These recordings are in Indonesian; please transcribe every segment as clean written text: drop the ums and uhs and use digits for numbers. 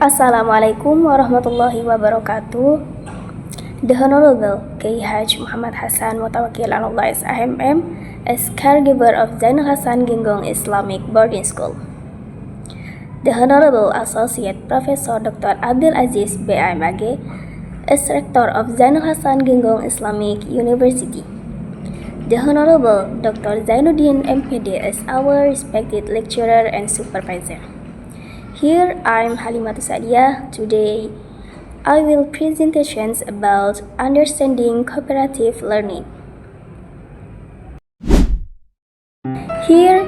Assalamualaikum warahmatullahi wabarakatuh. The Honorable Kiai Haji Muhammad Hasan Mutawakil Anullah SHMM as caregiver of Zainul Hasan Ginggong Islamic Boarding School. The Honorable Associate Professor Dr. Abdul Aziz BMAG as Rector of Zainul Hasan Ginggong Islamic University. The Honorable Dr. Zainuddin MPD as our respected lecturer and supervisor. Here I'm Halimatus Sadia. Today I will presentations about understanding cooperative learning. Here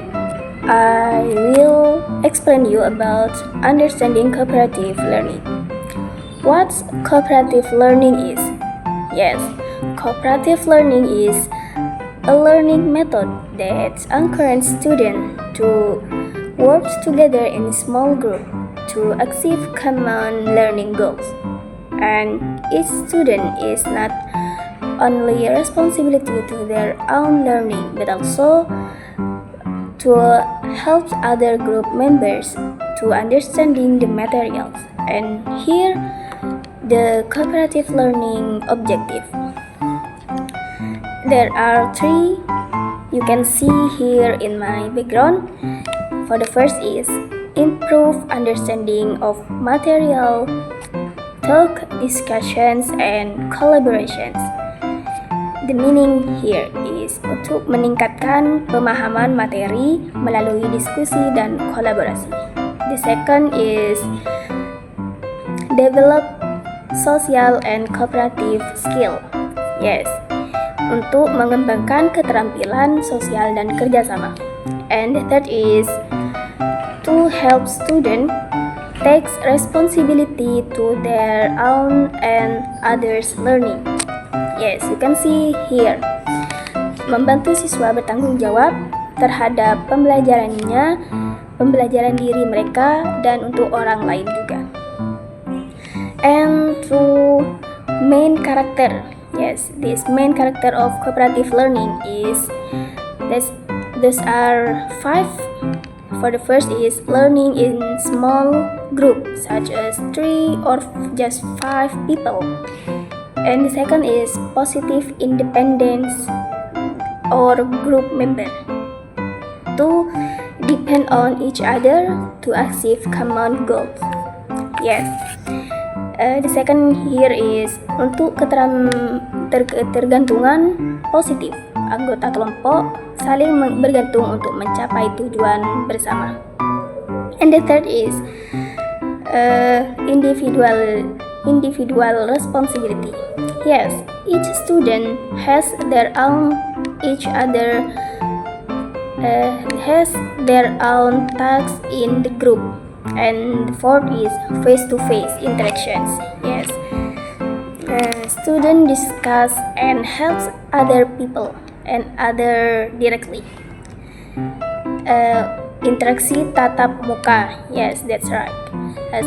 I will explain you about understanding cooperative learning. What cooperative learning is? Yes, cooperative learning is a learning method that encourages students to work together in a small group to achieve common learning goals. And each student is not only a responsibility to their own learning, but also to help other group members to understanding the materials. And here, the cooperative learning objective. There are three you can see here in my background. For the first is improve understanding of material, talk, discussions, and collaborations. The meaning here is untuk meningkatkan pemahaman materi melalui diskusi dan kolaborasi. The second is develop social and cooperative skill. Yes, untuk mengembangkan keterampilan sosial dan kerjasama. And the third is to help students take responsibility to their own and others' learning. Yes, you can see here. Membantu siswa bertanggung jawab terhadap pembelajaran diri mereka dan untuk orang lain juga. And to main character. Yes, this main character of cooperative learning is these are 5. For the first is learning in small group such as 3 or just 5 people. And the second is positive independence or group member. To depend on each other to achieve common goals. Yes. The second here is untuk ketergantungan positif. Anggota kelompok saling bergantung untuk mencapai tujuan bersama. And the third is individual responsibility. Yes, each student has their own tasks in the group. And the fourth is face-to-face interactions. Yes, student discuss and helps other people and other directly. Interaksi tatap muka. Yes, that's right.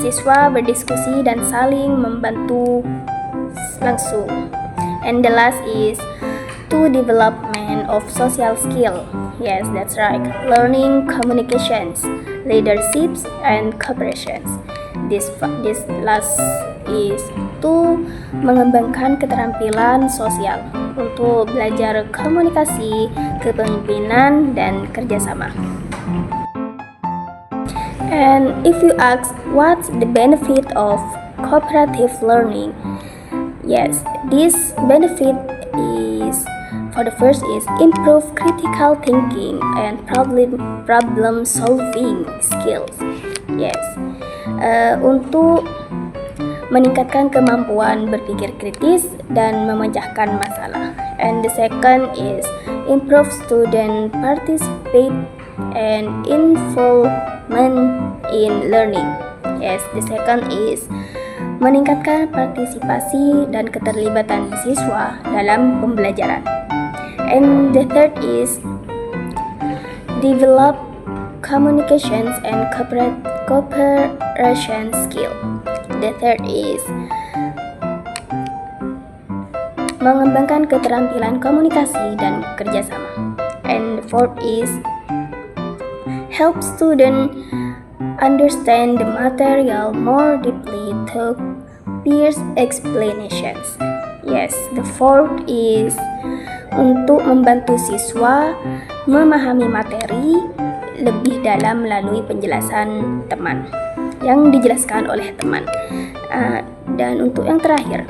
Siswa berdiskusi dan saling membantu langsung. And the last is to development of social skill. Yes, that's right. Learning communications, leaderships, and cooperations. This last is to mengembangkan keterampilan sosial untuk belajar komunikasi, kepemimpinan, dan kerjasama. And if you ask what's the benefit of cooperative learning, yes, this benefit is, for the first is improve critical thinking and problem solving skills. Yes, untuk meningkatkan kemampuan berpikir kritis dan memecahkan masalah. And the second is improve student participate and involvement in learning. Yes, the second is meningkatkan partisipasi dan keterlibatan siswa dalam pembelajaran. And the third is develop communications and cooperation skill. The third is mengembangkan keterampilan komunikasi dan kerjasama. And the fourth is help student understand the material more deeply through peers' explanations. Yes, the fourth is untuk membantu siswa memahami materi lebih dalam melalui penjelasan teman yang dijelaskan oleh teman. Dan untuk yang terakhir,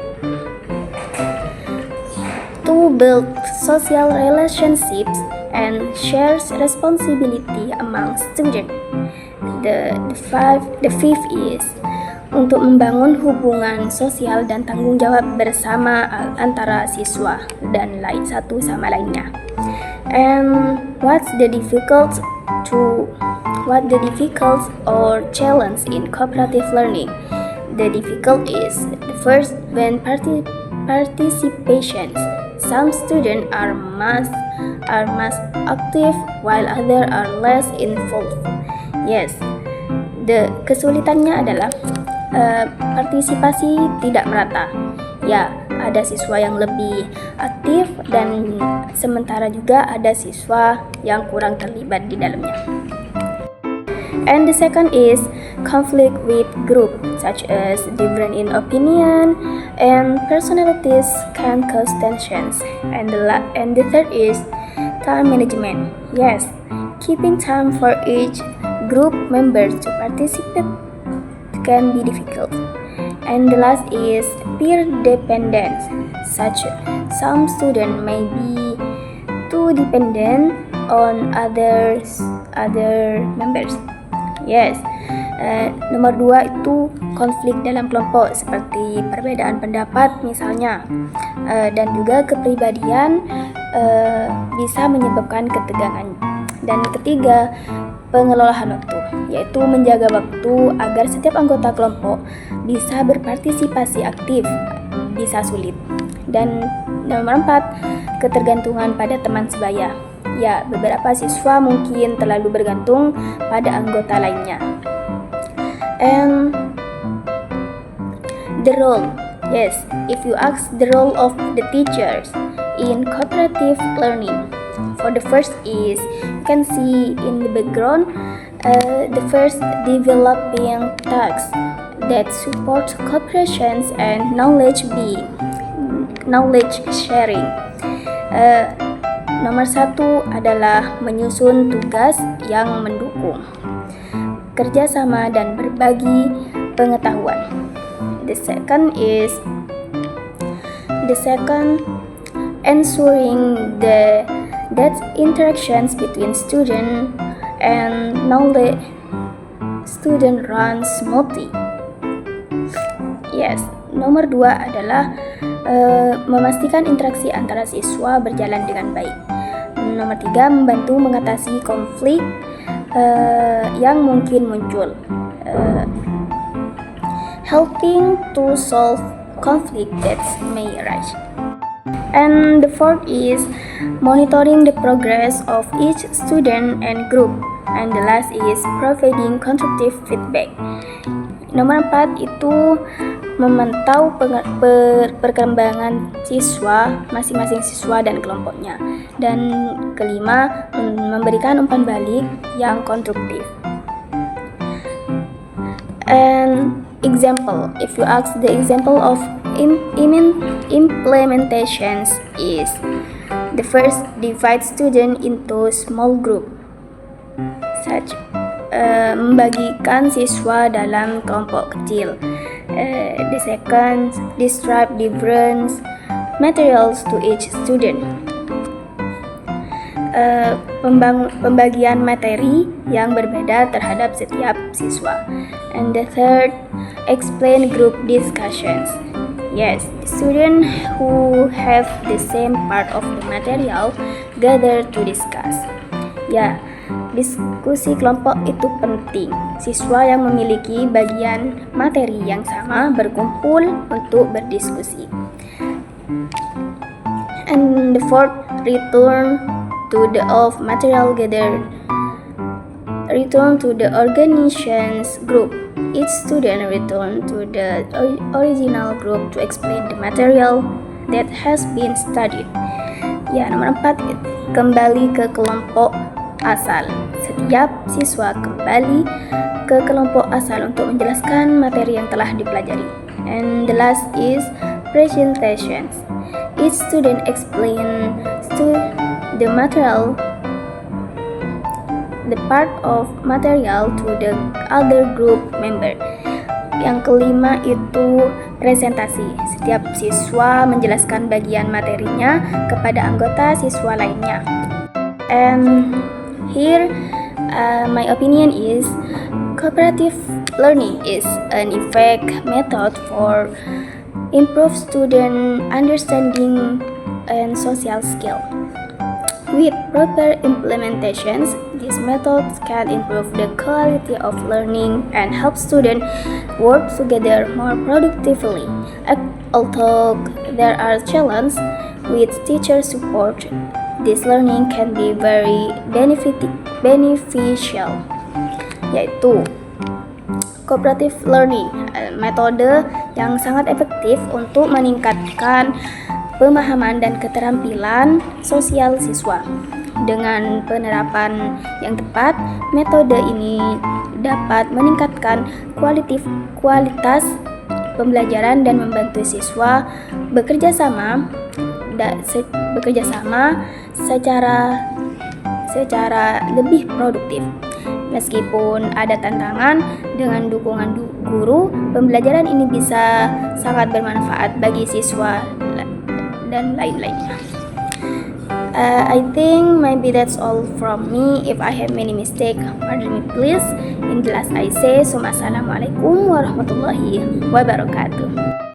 to build social relationships and shares responsibility among students. The fifth is untuk membangun hubungan sosial dan tanggung jawab bersama antara siswa dan satu sama lainnya. And what the difficult or challenge in cooperative learning? The difficult is the first when participations. Some students are most active while others are less involved. Yes, kesulitannya adalah partisipasi tidak merata. Ya, ada siswa yang lebih aktif dan sementara juga ada siswa yang kurang terlibat di dalamnya. And the second is conflict with group, such as different in opinion and personalities can cause tensions. And the third is time management. Yes, keeping time for each group members to participate can be difficult. And the last is peer dependence, such some students may be too dependent on other members. Yes, nomor 2 itu konflik dalam kelompok seperti perbedaan pendapat misalnya, dan juga kepribadian bisa menyebabkan ketegangan. Dan ketiga, pengelolaan waktu, yaitu menjaga waktu agar setiap anggota kelompok bisa berpartisipasi aktif, bisa sulit. Dan nomor 4, ketergantungan pada teman sebaya. Ya, beberapa siswa mungkin terlalu bergantung pada anggota lainnya. And the role, yes, if you ask the role of the teachers in cooperative learning, for the first is, you can see in the background, the first developing tasks that support cooperation and knowledge sharing. Nomor 1 adalah menyusun tugas yang mendukung kerjasama dan berbagi pengetahuan. The second ensuring that interactions between student and knowledge student run smoothly. Yes, nomor 2 adalah memastikan interaksi antara siswa berjalan dengan baik. Nomor 3, membantu mengatasi konflik yang mungkin muncul. Helping to solve conflict that may arise. And the fourth is monitoring the progress of each student and group. And the last is providing constructive feedback. Nomor 4 itu memantau perkembangan siswa, masing-masing siswa dan kelompoknya. Dan kelima, memberikan umpan balik yang konstruktif. And example, if you ask the example of implementations is the first, divide student into small group, such membagikan siswa dalam kelompok kecil. The second, describe different materials to each student. Pembagian materi yang berbeda terhadap setiap siswa. And the third, explain group discussions. Yes, students who have the same part of the material gather to discuss. Ya, diskusi kelompok itu penting. Siswa yang memiliki bagian materi yang sama berkumpul untuk berdiskusi. And the fourth, return to the of material gathered. Return to the organization's group. Each student return to the original group to explain the material that has been studied. Ya, nomor 4, kembali ke kelompok asal. Setiap siswa kembali ke kelompok asal untuk menjelaskan materi yang telah dipelajari. And the last is presentations. Each student explain the part of material to the other group member. Yang kelima itu presentasi. Setiap siswa menjelaskan bagian materinya kepada anggota siswa lainnya. And here my opinion is cooperative learning is an effective method for improve student understanding and social skill. With proper implementations, these methods can improve the quality of learning and help students work together more productively. Although there are challenges with teacher support, this learning can be very beneficial, yaitu cooperative learning, metode yang sangat efektif untuk meningkatkan pemahaman dan keterampilan sosial siswa. Dengan penerapan yang tepat, metode ini dapat meningkatkan kualitas pembelajaran dan membantu siswa bekerja sama secara lebih produktif. Meskipun ada tantangan, dengan dukungan guru, pembelajaran ini bisa sangat bermanfaat bagi siswa dan lain-lainnya. I think maybe that's all from me. If I have many mistake, pardon me please. In the last I say, Assalamualaikum warahmatullahi wabarakatuh.